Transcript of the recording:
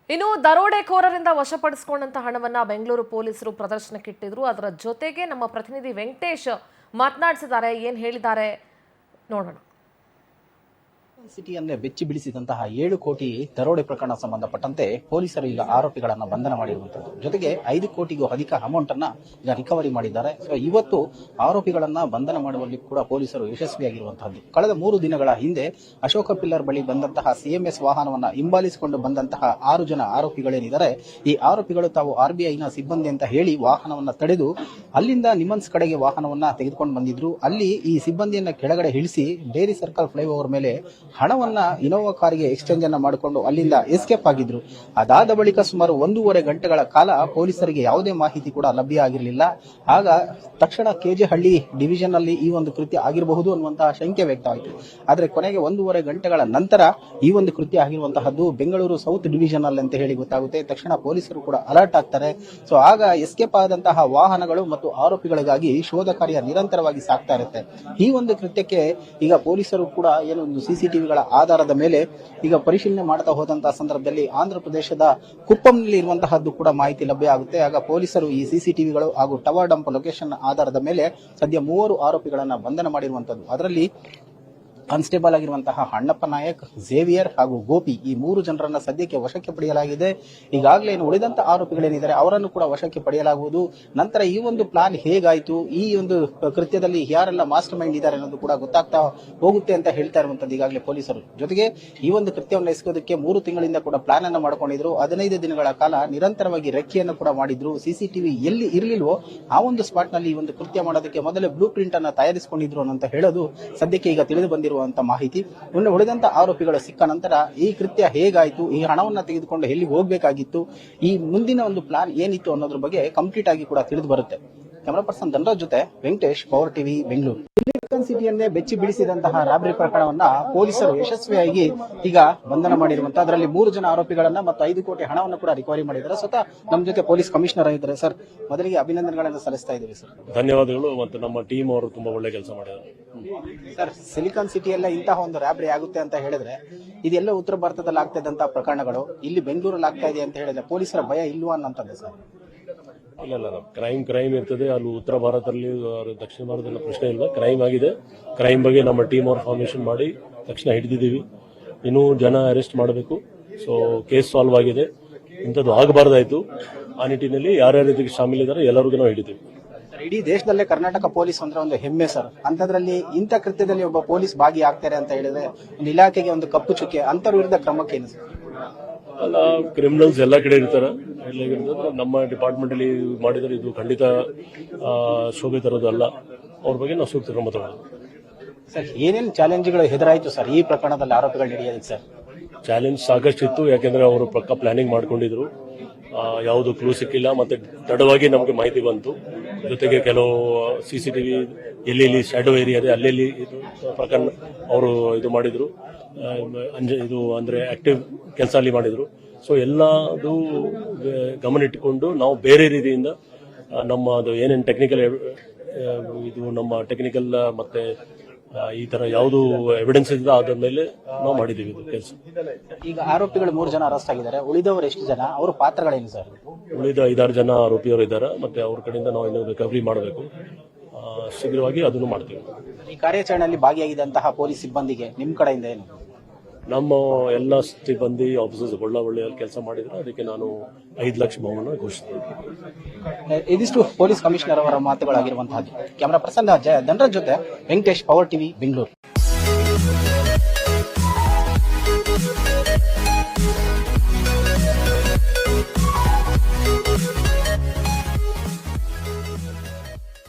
ಇನ್ನು ದರೋಡೆಕೋರರಿಂದ ವಶಪಡಿಸಿಕೊಂಡಂತ ಹಣವನ್ನ ಬೆಂಗಳೂರು ಪೊಲೀಸರು ಪ್ರದರ್ಶನಕ್ಕಿಟ್ಟಿದ್ರು. ಅದರ ಜೊತೆಗೆ ನಮ್ಮ ಪ್ರತಿನಿಧಿ ವೆಂಕಟೇಶ್ ಮಾತನಾಡಿಸಿದ್ದಾರೆ. ಏನು ಹೇಳಿದ್ದಾರೆ ನೋಡೋಣ. ಸಿಟಿಯನ್ನೇ ಬೆಚ್ಚಿ ಬಿಡಿಸಿದಂತಹ 7 ಕೋಟಿ ದರೋಡೆ ಪ್ರಕರಣ ಸಂಬಂಧಪಟ್ಟಂತೆ ಪೊಲೀಸರು ಈಗ ಆರೋಪಿಗಳನ್ನ ಬಂಧನ ಮಾಡಿರುವಂತದ್ದು. ಜೊತೆಗೆ 5 ಕೋಟಿಗೂ ಅಧಿಕ ಅಮೌಂಟ್ ಅನ್ನ ಈಗ ರಿಕವರಿ ಮಾಡಿದ್ದಾರೆ. ಸೊ ಇವತ್ತು ಆರೋಪಿಗಳನ್ನ ಬಂಧನ ಮಾಡುವಲ್ಲಿ ಕೂಡ ಪೊಲೀಸರು ಯಶಸ್ವಿಯಾಗಿರುವಂತಹದ್ದು. ಕಳೆದ 3 ದಿನಗಳ ಹಿಂದೆ ಅಶೋಕ ಪಿಲ್ಲರ್ ಬಳಿ ಬಂದಂತಹ ಸಿಎಂಎಸ್ ವಾಹನವನ್ನ ಹಿಂಬಾಲಿಸಿಕೊಂಡು ಬಂದಂತಹ 6 ಜನ ಆರೋಪಿಗಳೇನಿದ್ದಾರೆ, ಈ ಆರೋಪಿಗಳು ತಾವು ಆರ್ಬಿಐನ ಸಿಬ್ಬಂದಿ ಅಂತ ಹೇಳಿ ವಾಹನವನ್ನ ತಡೆದು ಅಲ್ಲಿಂದ ನಿಮನ್ಸ್ ಕಡೆಗೆ ವಾಹನವನ್ನ ತೆಗೆದುಕೊಂಡು ಬಂದಿದ್ರು. ಅಲ್ಲಿ ಈ ಸಿಬ್ಬಂದಿಯನ್ನ ಕೆಳಗಡೆ ಇಳಿಸಿ ಡೇರಿ ಸರ್ಕಲ್ ಫ್ಲೈಓವರ್ ಮೇಲೆ ಹಣವನ್ನ ಇನೋವಾ ಕಾರಿಗೆ ಎಕ್ಸ್ಚೇಂಜ್ ಅನ್ನ ಮಾಡಿಕೊಂಡು ಅಲ್ಲಿಂದ ಎಸ್ಕೇಪ್ ಆಗಿದ್ರು. ಅದಾದ ಬಳಿಕ ಸುಮಾರು 1.5 ಗಂಟೆಗಳ ಕಾಲ ಪೊಲೀಸರಿಗೆ ಯಾವುದೇ ಮಾಹಿತಿ ಕೂಡ ಲಭ್ಯ ಆಗಿರಲಿಲ್ಲ. ಆಗ ತಕ್ಷಣ ಕೆಜೆಹಳ್ಳಿ ಡಿವಿಷನ್ ಅಲ್ಲಿ ಈ ಒಂದು ಕೃತ್ಯ ಆಗಿರಬಹುದು ಅನ್ನುವಂತಹ ಶಂಕೆ ವ್ಯಕ್ತವಾಯಿತು. ಆದರೆ ಕೊನೆಗೆ 1.5 ಗಂಟೆಗಳ ನಂತರ ಈ ಒಂದು ಕೃತ್ಯ ಆಗಿರುವಂತಹದ್ದು ಬೆಂಗಳೂರು ಸೌತ್ ಡಿವಿಷನ್ ಅಲ್ಲಿ ಅಂತ ಹೇಳಿ ಗೊತ್ತಾಗುತ್ತೆ. ತಕ್ಷಣ ಪೊಲೀಸರು ಕೂಡ ಅಲರ್ಟ್ ಆಗ್ತಾರೆ. ಸೊ ಆಗ ಎಸ್ಕೇಪ್ ಆದಂತಹ ವಾಹನಗಳು ಮತ್ತು ಆರೋಪಿಗಳಿಗಾಗಿ ಶೋಧ ಕಾರ್ಯ ನಿರಂತರವಾಗಿ ಸಾಗ್ತಾ ಇರುತ್ತೆ. ಈ ಒಂದು ಕೃತ್ಯಕ್ಕೆ ಈಗ ಪೊಲೀಸರು ಕೂಡ ಏನೊಂದು ಸಿಸಿಟಿವಿಗಳ ಆಧಾರದ ಮೇಲೆ ಈಗ ಪರಿಶೀಲನೆ ಮಾಡ್ತಾ ಹೋದಂತಹ ಸಂದರ್ಭದಲ್ಲಿ ಆಂಧ್ರ ಪ್ರದೇಶದ ಕುಪ್ಪಂನಲ್ಲಿ ಇರುವಂತಹದ್ದು ಕೂಡ ಮಾಹಿತಿ ಲಭ್ಯ ಆಗುತ್ತೆ. ಆಗ ಪೊಲೀಸರು ಈ ಸಿಸಿಟಿವಿಗಳು ಹಾಗೂ ಟವರ್ ಡಂಪ್ ಲೊಕೇಶನ್ ಆಧಾರದ ಮೇಲೆ ಸದ್ಯ 3 ಆರೋಪಿಗಳನ್ನ ಬಂಧನ ಮಾಡಿರುವಂತದ್ದು. ಅದರಲ್ಲಿ ಕಾನ್ಸ್ಟೇಬಲ್ ಆಗಿರುವಂತಹ ಅಣ್ಣಪ್ಪ ನಾಯಕ್, ಝೇವಿಯರ್ ಹಾಗೂ ಗೋಪಿ, ಈ 3 ಜನರನ್ನ ಸದ್ಯಕ್ಕೆ ವಶಕ್ಕೆ ಪಡೆಯಲಾಗಿದೆ. ಈಗಾಗಲೇ ಉಳಿದಂತ ಆರೋಪಿಗಳೇನಿದ್ದಾರೆ ಅವರನ್ನು ಕೂಡ ವಶಕ್ಕೆ ಪಡೆಯಲಾಗುವುದು. ನಂತರ ಈ ಒಂದು ಪ್ಲಾನ್ ಹೇಗಾಯಿತು, ಈ ಒಂದು ಕೃತ್ಯದಲ್ಲಿ ಯಾರೆಲ್ಲ ಮಾಸ್ಟರ್ ಮೈಂಡ್ ಇದ್ದಾರೆ ಅನ್ನೋದು ಕೂಡ ಗೊತ್ತಾಗ್ತಾ ಹೋಗುತ್ತೆ ಅಂತ ಹೇಳ್ತಾ ಇರುವಂತದ್ದು ಈಗಾಗಲೇ ಪೊಲೀಸರು. ಜೊತೆಗೆ ಈ ಒಂದು ಕೃತ್ಯವನ್ನು ಎಸಗೋದಕ್ಕೆ 3 ತಿಂಗಳಿಂದ ಕೂಡ ಪ್ಲಾನ್ ಅನ್ನು ಮಾಡ್ಕೊಂಡಿದ್ರು. 15 ದಿನಗಳ ಕಾಲ ನಿರಂತರವಾಗಿ ರೆಕ್ಕೆಯನ್ನು ಕೂಡ ಮಾಡಿದ್ರು. ಸಿಸಿಟಿವಿ ಎಲ್ಲಿ ಇರಲಿಲ್ವೋ ಆ ಒಂದು ಸ್ಪಾಟ್ ನಲ್ಲಿ ಈ ಒಂದು ಕೃತ್ಯ ಮಾಡೋದಕ್ಕೆ ಮೊದಲೇ ಬ್ಲೂ ಪ್ರಿಂಟ್ ಅನ್ನ ತಯಾರಿಸಿಕೊಂಡಿದ್ರು ಅಂತ ಹೇಳೋದು ಸದ್ಯಕ್ಕೆ ಈಗ ತಿಳಿದು ಬಂದಿರುವ ಮಾಹಿತಿ. ಉಳಿದಂತ ಆರೋಪಿಗಳು ಸಿಕ್ಕ ನಂತರ ಈ ಕೃತ್ಯ ಹೇಗಾಯಿತು, ಈ ಹಣವನ್ನ ತೆಗೆದುಕೊಂಡು ಎಲ್ಲಿಗೆ ಹೋಗಬೇಕಾಗಿತ್ತು, ಈ ಮುಂದಿನ ಒಂದು ಪ್ಲಾನ್ ಏನಿತ್ತು ಅನ್ನೋದ್ರ ಬಗ್ಗೆ ಕಂಪ್ಲೀಟ್ ಆಗಿ ಕೂಡ ತಿಳಿದು ಬರುತ್ತೆ. ಕ್ಯಾಮರಾ ಪರ್ಸನ್ ಧನರಾಜ್ ಜೊತೆ Venkatesh, power TV, Bengaluru. Silicon ಸಿಟಿಯನ್ನೇ ಬೆಚ್ಚಿ ಬಿಡಿಸಿದಂತಹ ರಾಬರಿ ಪ್ರಕರಣವನ್ನ ಪೊಲೀಸರು ಯಶಸ್ವಿಯಾಗಿ ಈಗ ಬಂಧನ ಮಾಡಿರುವಂತಹ, ಅದರಲ್ಲಿ 3 ಜನ ಆರೋಪಿಗಳನ್ನ ಮತ್ತು 5 ಕೋಟಿ ಹಣವನ್ನು ಕೂಡ ರಿಕವರಿ ಮಾಡಿದ್ದಾರೆ. ಸ್ವತಃ ನಮ್ಮ ಜೊತೆ ಪೊಲೀಸ್ ಕಮಿಷನರ್ ಆಗಿದ್ದಾರೆ. ಸರ್, ಮೊದಲಿಗೆ ಅಭಿನಂದನೆಗಳನ್ನು ಸಲ್ಲಿಸ್ತಾ ಇದ್ದೀವಿ ಸರ್. ಧನ್ಯವಾದಗಳು. ಮತ್ತು ನಮ್ಮ ಟೀಮ್ ಅವರು ತುಂಬಾ ಒಳ್ಳೆ ಕೆಲಸ ಮಾಡಿದ್ದಾರೆ. ಸರ್, ಸಿಲಿಕಾನ್ ಸಿಟಿಯಲ್ಲ ಇಂತಹ ಒಂದು ರಾಬರಿ ಆಗುತ್ತೆ ಅಂತ ಹೇಳಿದ್ರೆ, ಇದೆಲ್ಲ ಉತ್ತರ ಭಾರತದಲ್ಲಿ ಆಗ್ತಾ ಇದ್ದಂತಹ ಪ್ರಕರಣಗಳು ಇಲ್ಲಿ ಬೆಂಗಳೂರಲ್ಲಿ ಆಗ್ತಾ ಇದೆ ಅಂತ ಹೇಳಿದ್ರೆ ಪೊಲೀಸರ ಭಯ ಇಲ್ವಾ ಅನ್ನೋಂಥದ್ದು ಸರ್? ಇಲ್ಲ, ಕ್ರೈಮ್ ಇರ್ತದೆ. ಅಲ್ಲಿ ಉತ್ತರ ಭಾರತದಲ್ಲಿ ದಕ್ಷಿಣ ಭಾರತದಲ್ಲಿ ಪ್ರಶ್ನೆ ಇಲ್ಲ. ಕ್ರೈಮ್ ಆಗಿದೆ. ಕ್ರೈಮ್ ಬಗ್ಗೆ ನಮ್ಮ ಟೀಮ್ ಅವ್ರ ಫಾರ್ಮೇಶನ್ ಮಾಡಿ ತಕ್ಷಣ ಹಿಡಿದಿದ್ದೀವಿ. ಇನ್ನೂ ಜನ ಅರೆಸ್ಟ್ ಮಾಡಬೇಕು. ಸೊ ಕೇಸ್ ಸಾಲ್ವ್ ಆಗಿದೆ. ಇಂಥದ್ದು ಆಗಬಾರ್ದಾಯ್ತು. ಆ ನಿಟ್ಟಿನಲ್ಲಿ ಯಾರ್ಯಾರು ಇದಕ್ಕೆ ಶಾಮೀಲಿದ್ದಾರೆ ಎಲ್ಲರಿಗೂ ನಾವು ಹಿಡಿತೀವಿ. ಇಡೀ ದೇಶದಲ್ಲೇ ಕರ್ನಾಟಕ ಪೊಲೀಸ್ ಅಂದ್ರೆ ಒಂದು ಹೆಮ್ಮೆ ಸರ್. ಅಂತದ್ರಲ್ಲಿ ಇಂಥ ಕೃತ್ಯದಲ್ಲಿ ಒಬ್ಬ ಪೊಲೀಸ್ ಭಾಗಿಯಾಗ್ತಾರೆ ಅಂತ ಹೇಳಿದ್ರೆ ಒಂದು ಇಲಾಖೆಗೆ ಒಂದು ಕಪ್ಪು ಚುಕ್ಕೆ. ಅಂತರ ವಿರುದ್ಧ ಕ್ರಮಕ್ಕೇನು ಸರ್? ಅಲ್ಲ, ಕ್ರಿಮಿನಲ್ಸ್ ಎಲ್ಲ ಕಡೆ ಇರ್ತಾರೆ. ನಮ್ಮ ಡಿಪಾರ್ಟ್ಮೆಂಟ್ ಅಲ್ಲಿ ಮಾಡಿದರೆ ಇದು ಖಂಡಿತ ಶೋಭೆ ತರೋದು ಅಲ್ಲ. ಅವ್ರ ಬಗ್ಗೆ ನಾವು ಸೂಕ್ತ ಕ್ರಮ ತಗೊಳ್ಳೋದು. ಸರ್, ಏನೇನು ಚಾಲೆಂಜ್ಗಳು ಎದುರಾಯಿತು ಸರ್ ಈ ಪ್ರಕರಣದಲ್ಲಿ ಆರೋಪಿಗಳು ಹಿಡಿಯೋದಕ್ಕೆ ಸರ್? ಚಾಲೆಂಜ್ ಸಾಕಷ್ಟು ಇತ್ತು. ಯಾಕೆಂದ್ರೆ ಅವರು ಪಕ್ಕ ಪ್ಲಾನಿಂಗ್ ಮಾಡ್ಕೊಂಡಿದ್ರು. ಯಾವುದು ಕ್ಲೂ ಸಿಕ್ಕಿಲ್ಲ. ಮತ್ತೆ ತಡವಾಗಿ ನಮಗೆ ಮಾಹಿತಿ ಬಂತು. ಜೊತೆಗೆ ಕೆಲವು ಸಿಸಿಟಿವಿ ಎಲ್ಲೆಲ್ಲಿ ಶ್ಯಾಡೋ ಏರಿಯಾ ಇದೆ ಅಲ್ಲೆಲ್ಲಿ ಇದು ಪ್ರಕರಣ ಅವರು ಇದು ಮಾಡಿದ್ರು. ಇದು ಅಂದ್ರೆ ಆಕ್ಟಿವ್ ಕೆಲಸ ಅಲ್ಲಿ ಮಾಡಿದ್ರು. ಸೊ ಎಲ್ಲದು ಗಮನ ಇಟ್ಟುಕೊಂಡು ನಾವು ಬೇರೆ ರೀತಿಯಿಂದ ನಮ್ಮ ಅದು ಏನೇನು ಟೆಕ್ನಿಕಲ್ ಇದು ನಮ್ಮ ಟೆಕ್ನಿಕಲ್ ಮತ್ತೆ ಈ ತರ ಯಾವುದು ಎವಿಡೆನ್ಸ್ ಇದೆ ಅದ್ರ ಮೇಲೆ ನಾವು ಮಾಡಿದೀವಿ ಇದು ಕೆಲಸ. ಈಗ ಆರೋಪಿಗಳು 3 ಜನ ಅರೆಸ್ಟ್ ಆಗಿದ್ದಾರೆ. ಉಳಿದವರು ಎಷ್ಟು ಜನ? ಅವರ ಪಾತ್ರಗಳೇನು ಸರ್? ಉಳಿದ 5-6 ಜನ ಆರೋಪಿಯವರು ಇದ್ದಾರೆ. ಮತ್ತೆ ಅವ್ರ ಕಡೆಯಿಂದ ನಾವು ಇನ್ನೂ ರಿಕವರಿ ಮಾಡಬೇಕು. ಶೀಘ್ರವಾಗಿ ಅದನ್ನು ಮಾಡ್ತೀವಿ. ಈ ಕಾರ್ಯಾಚರಣೆಯಲ್ಲಿ ಭಾಗಿಯಾಗಿದ್ದಂತಹ ಪೊಲೀಸ್ ಸಿಬ್ಬಂದಿಗೆ ನಿಮ್ಮ ಕಡೆಯಿಂದ ಏನು? ನಮ್ಮ ಎಲ್ಲ ಸಿಬ್ಬಂದಿ ಆಫೀಸರ್ಸ್ ಒಳ್ಳೆ ಕೆಲಸ ಮಾಡಿದ್ರೆ ಅದಕ್ಕೆ ನಾನು 5 ಲಕ್ಷ ಬಹುಮಾನ ಘೋಷಿಸಿದ್ದೇನೆ. ಇದಿಷ್ಟು ಪೊಲೀಸ್ ಕಮಿಷನರ್ ಅವರ ಮಾತುಗಳಾಗಿರುವಂತಹದ್ದು. ಕ್ಯಾಮರಾ ಪರ್ಸನ್ ಧನರಾಜ್ ಜೊತೆ ವೆಂಕಟೇಶ್, ಪವರ್ ಟಿವಿ, ಬೆಂಗಳೂರು.